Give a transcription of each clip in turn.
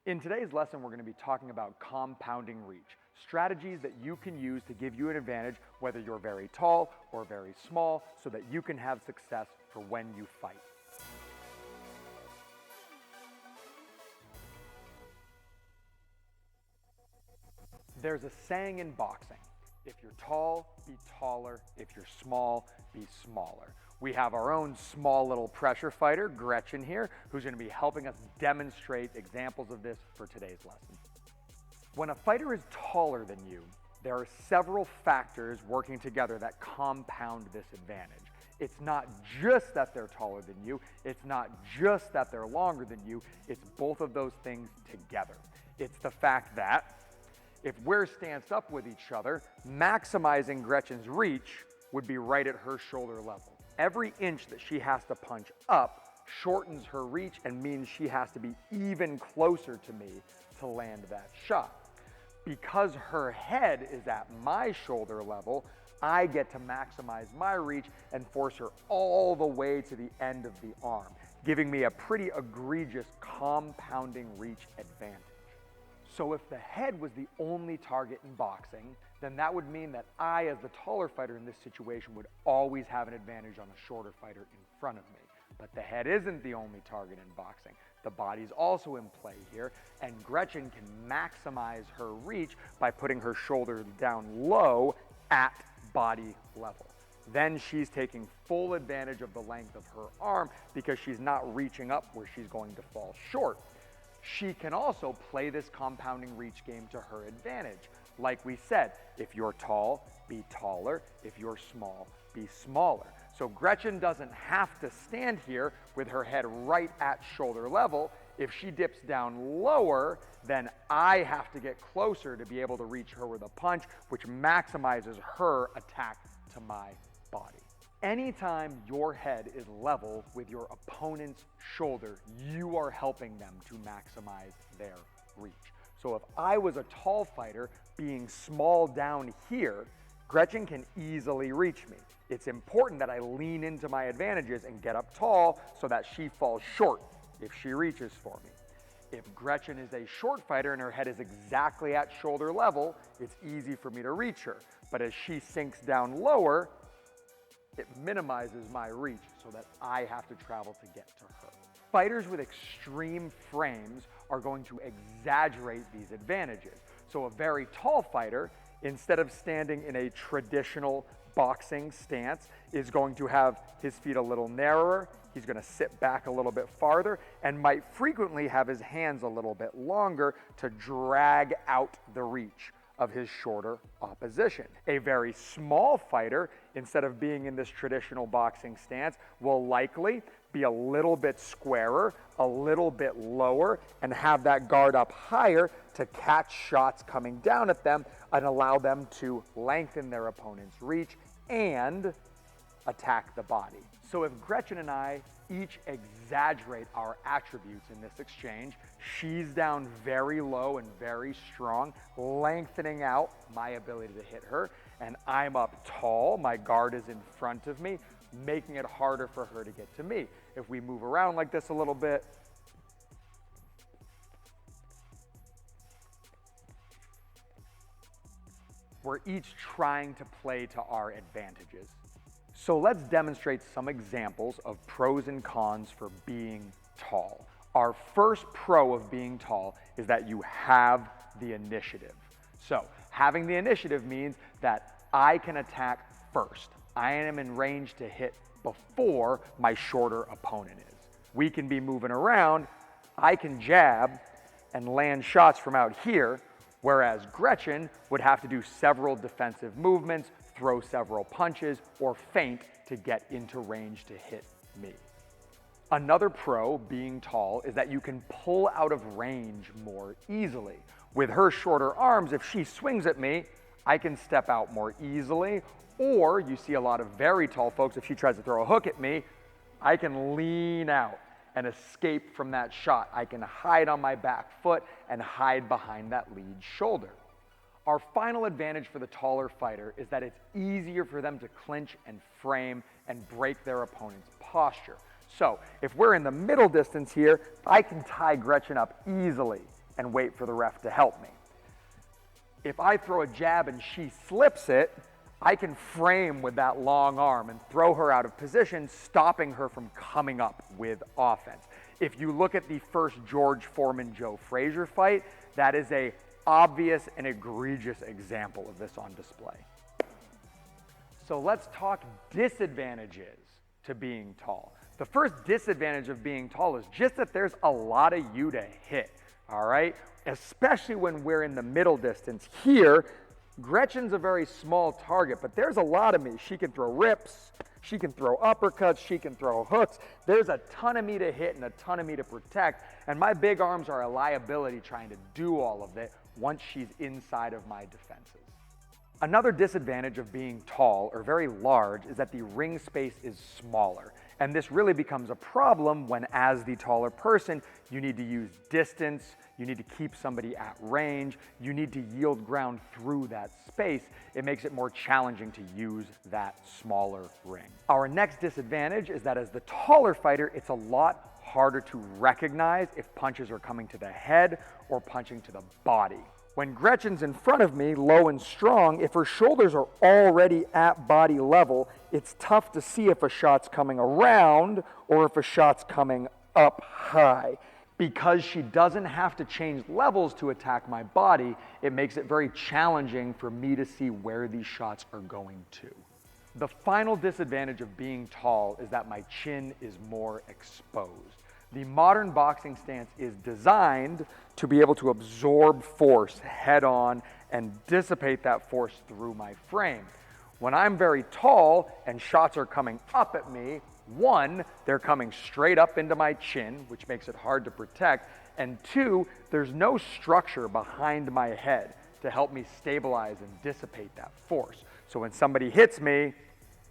In today's lesson, we're going to be talking about compounding reach, strategies that you can use to give you an advantage whether you're very tall or very small so that you can have success for when you fight. There's a saying in boxing, if you're tall, be taller. If you're small, be smaller. We have our own small little pressure fighter, Gretchen here, who's going to be helping us demonstrate examples of this for today's lesson. When a fighter is taller than you, there are several factors working together that compound this advantage. It's not just that they're taller than you, it's not just that they're longer than you, it's both of those things together. It's the fact that if we're stanced up with each other, maximizing Gretchen's reach would be right at her shoulder level. Every inch that she has to punch up shortens her reach and means she has to be even closer to me to land that shot. Because her head is at my shoulder level, I get to maximize my reach and force her all the way to the end of the arm, giving me a pretty egregious compounding reach advantage. So if the head was the only target in boxing, then that would mean that I, as the taller fighter in this situation, would always have an advantage on the shorter fighter in front of me. But the head isn't the only target in boxing. The body's also in play here, and Gretchen can maximize her reach by putting her shoulder down low at body level. Then she's taking full advantage of the length of her arm because she's not reaching up where she's going to fall short. She can also play this compounding reach game to her advantage. Like we said, if you're tall, be taller. If you're small, be smaller. So Gretchen doesn't have to stand here with her head right at shoulder level. If she dips down lower, then I have to get closer to be able to reach her with a punch, which maximizes her attack to my body. Anytime your head is level with your opponent's shoulder, you are helping them to maximize their reach. So if I was a tall fighter being small down here, Gretchen can easily reach me. It's important that I lean into my advantages and get up tall so that she falls short if she reaches for me. If Gretchen is a short fighter and her head is exactly at shoulder level, it's easy for me to reach her. But as she sinks down lower, it minimizes my reach so that I have to travel to get to her. Fighters with extreme frames are going to exaggerate these advantages. So a very tall fighter, instead of standing in a traditional boxing stance, is going to have his feet a little narrower, he's going to sit back a little bit farther, and might frequently have his hands a little bit longer to drag out the reach of his shorter opposition. A very small fighter, instead of being in this traditional boxing stance, will likely be a little bit squarer, a little bit lower, and have that guard up higher to catch shots coming down at them and allow them to lengthen their opponent's reach and attack the body. So if Gretchen and I each exaggerate our attributes in this exchange, she's down very low and very strong, lengthening out my ability to hit her, and I'm up tall, my guard is in front of me, making it harder for her to get to me. If we move around like this a little bit, we're each trying to play to our advantages. So let's demonstrate some examples of pros and cons for being tall. Our first pro of being tall is that you have the initiative. So having the initiative means that I can attack first. I am in range to hit before my shorter opponent is. We can be moving around, I can jab and land shots from out here, whereas Gretchen would have to do several defensive movements, throw several punches, or feint to get into range to hit me. Another pro being tall is that you can pull out of range more easily. With her shorter arms, if she swings at me, I can step out more easily, or you see a lot of very tall folks, if she tries to throw a hook at me, I can lean out and escape from that shot. I can hide on my back foot and hide behind that lead shoulder. Our final advantage for the taller fighter is that it's easier for them to clinch and frame and break their opponent's posture. So if we're in the middle distance here, I can tie Gretchen up easily. and wait for the ref to help me. If I throw a jab and she slips it, I can frame with that long arm and throw her out of position, stopping her from coming up with offense. If you look at the first George Foreman-Joe Frazier fight, that is a obvious and egregious example of this on display. So let's talk disadvantages to being tall. The first disadvantage of being tall is just that there's a lot of you to hit, all right? Especially when we're in the middle distance. Here, Gretchen's a very small target, but there's a lot of me. She can throw rips, she can throw uppercuts, she can throw hooks. There's a ton of me to hit and a ton of me to protect, and my big arms are a liability trying to do all of it once she's inside of my defenses. Another disadvantage of being tall or very large is that the ring space is smaller. And this really becomes a problem when, as the taller person, you need to use distance, you need to keep somebody at range, you need to yield ground through that space. It makes it more challenging to use that smaller ring. Our next disadvantage is that as the taller fighter, it's a lot harder to recognize if punches are coming to the head or punching to the body. When Gretchen's in front of me, low and strong, if her shoulders are already at body level, it's tough to see if a shot's coming around or if a shot's coming up high. Because she doesn't have to change levels to attack my body, it makes it very challenging for me to see where these shots are going to. The final disadvantage of being tall is that my chin is more exposed. The modern boxing stance is designed to be able to absorb force head on and dissipate that force through my frame. When I'm very tall and shots are coming up at me, one, they're coming straight up into my chin, which makes it hard to protect, and two, there's no structure behind my head to help me stabilize and dissipate that force. So when somebody hits me,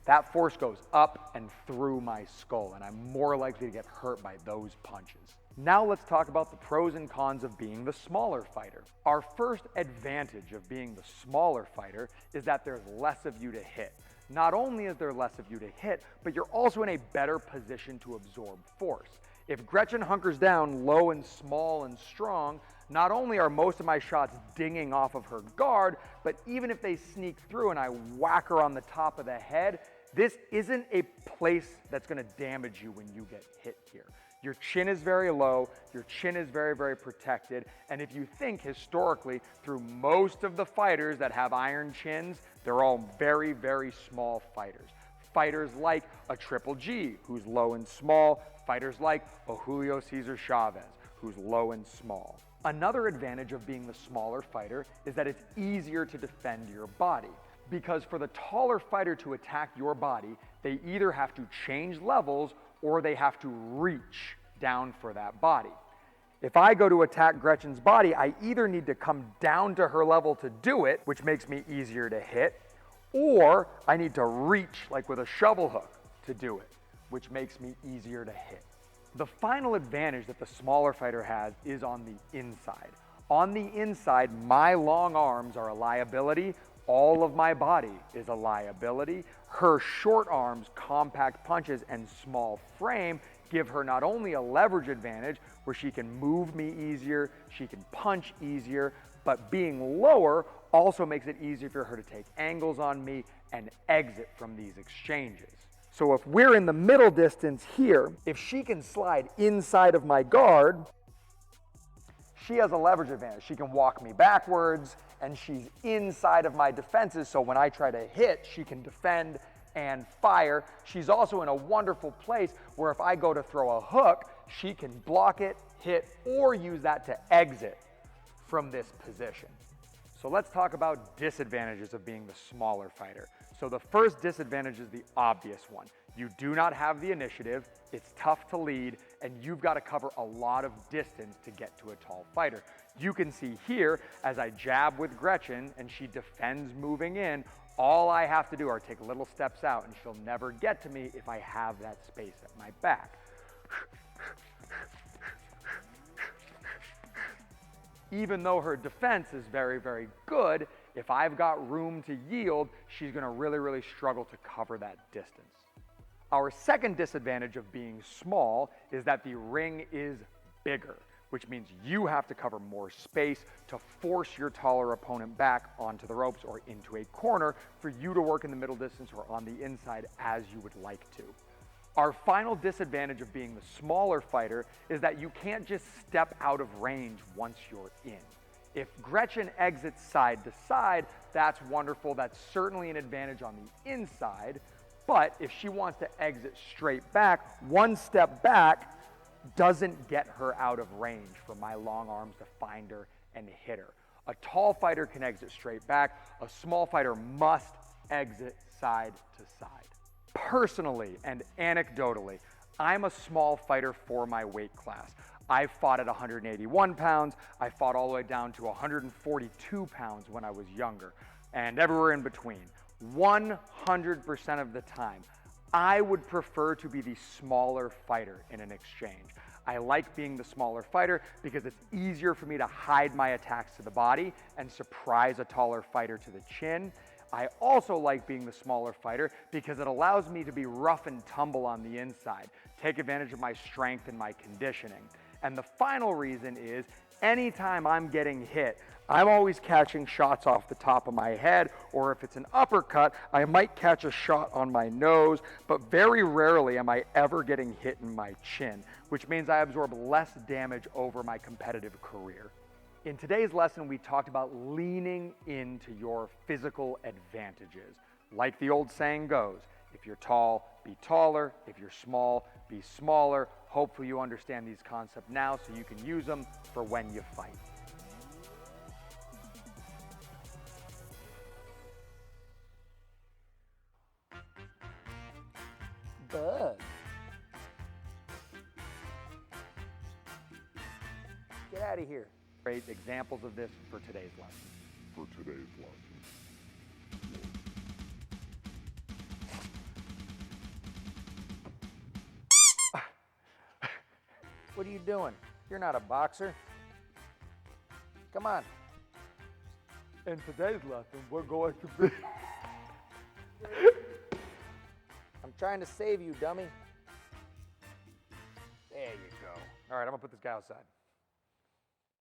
that force goes up and through my skull, and I'm more likely to get hurt by those punches. Now let's talk about the pros and cons of being the smaller fighter. Our first advantage of being the smaller fighter is that there's less of you to hit. Not only is there less of you to hit, but you're also in a better position to absorb force. If Gretchen hunkers down low and small and strong, not only are most of my shots dinging off of her guard, but even if they sneak through and I whack her on the top of the head, this isn't a place that's going to damage you when you get hit here. Your chin is very low, your chin is very, very protected, and if you think historically through most of the fighters that have iron chins, they're all very, very small fighters. Fighters like a Triple G, who's low and small, fighters like a Julio Cesar Chavez, who's low and small. Another advantage of being the smaller fighter is that it's easier to defend your body. Because for the taller fighter to attack your body, they either have to change levels or they have to reach down for that body. If I go to attack Gretchen's body, I either need to come down to her level to do it, which makes me easier to hit, or I need to reach, like with a shovel hook, to do it, which makes me easier to hit. The final advantage that the smaller fighter has is on the inside. On the inside, my long arms are a liability. All of my body is a liability. Her short arms, compact punches, and small frame give her not only a leverage advantage where she can move me easier, she can punch easier, but being lower also makes it easier for her to take angles on me and exit from these exchanges. So if we're in the middle distance here, if she can slide inside of my guard, she has a leverage advantage. She can walk me backwards, and she's inside of my defenses, so when I try to hit, she can defend and fire. She's also in a wonderful place where if I go to throw a hook, she can block it, hit, or use that to exit from this position. So let's talk about disadvantages of being the smaller fighter. So the first disadvantage is the obvious one. You do not have the initiative, it's tough to lead, and you've got to cover a lot of distance to get to a tall fighter. You can see here, as I jab with Gretchen and she defends moving in, all I have to do are take little steps out and she'll never get to me if I have that space at my back. Even though her defense is very, very good, if I've got room to yield, she's going to really, really struggle to cover that distance. Our second disadvantage of being small is that the ring is bigger. which means you have to cover more space to force your taller opponent back onto the ropes or into a corner for you to work in the middle distance or on the inside as you would like to. Our final disadvantage of being the smaller fighter is that you can't just step out of range once you're in. If Gretchen exits side to side, that's wonderful. That's certainly an advantage on the inside. But if she wants to exit straight back, one step back doesn't get her out of range for my long arms to find her and hit her. A tall fighter can exit straight back. A small fighter must exit side to side. Personally and anecdotally, I'm a small fighter for my weight class. I fought at 181 pounds. I fought all the way down to 142 pounds when I was younger, and everywhere in between. 100% of the time, I would prefer to be the smaller fighter in an exchange. I like being the smaller fighter because it's easier for me to hide my attacks to the body and surprise a taller fighter to the chin. I also like being the smaller fighter because it allows me to be rough and tumble on the inside, take advantage of my strength and my conditioning. And the final reason is anytime I'm getting hit, I'm always catching shots off the top of my head, or if it's an uppercut, I might catch a shot on my nose, but very rarely am I ever getting hit in my chin, which means I absorb less damage over my competitive career. In today's lesson, we talked about leaning into your physical advantages. Like the old saying goes, if you're tall, be taller. If you're small, be smaller. Hopefully you understand these concepts now so you can use them for when you fight. Bug. Get out of here. Great examples of this for today's lesson. What are you doing? You're not a boxer. Come on. In today's lesson, we're going to be... I'm trying to save you, dummy. There you go. All right, I'm gonna put this guy outside.